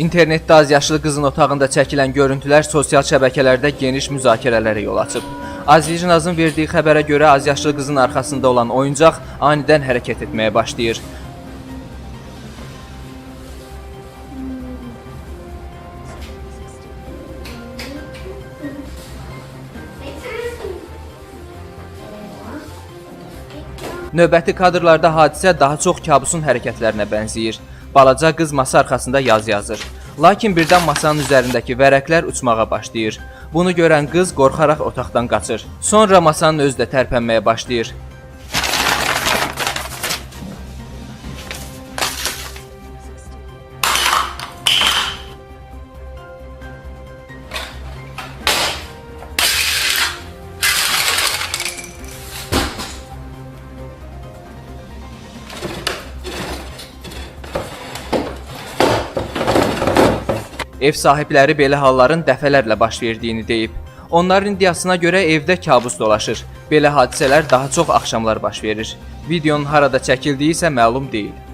İnternetdə azyaşlı qızın otağında çəkilən görüntülər sosial şəbəkələrdə geniş müzakirələrə yol açıb. Azijnazın verdiyi xəbərə görə azyaşlı qızın arxasında olan oyuncaq anidən hərəkət etməyə başlayır. Növbəti kadrlarda hadisə daha çox kabusun hərəkətlərinə bənzəyir. Balaca qız masa arxasında yazı yazır. Lakin birdən masanın üzərindəki vərəqlər uçmağa başlayır. Bunu görən qız qorxaraq otaqdan qaçır. Sonra masanın özü də tərpənməyə başlayır. Ev sahibləri belə halların dəfələrlə baş verdiyini deyib. Onların iddiasına görə evdə kabus dolaşır. Belə hadisələr daha çox axşamlar baş verir. Videonun harada çəkildiyi isə məlum deyil.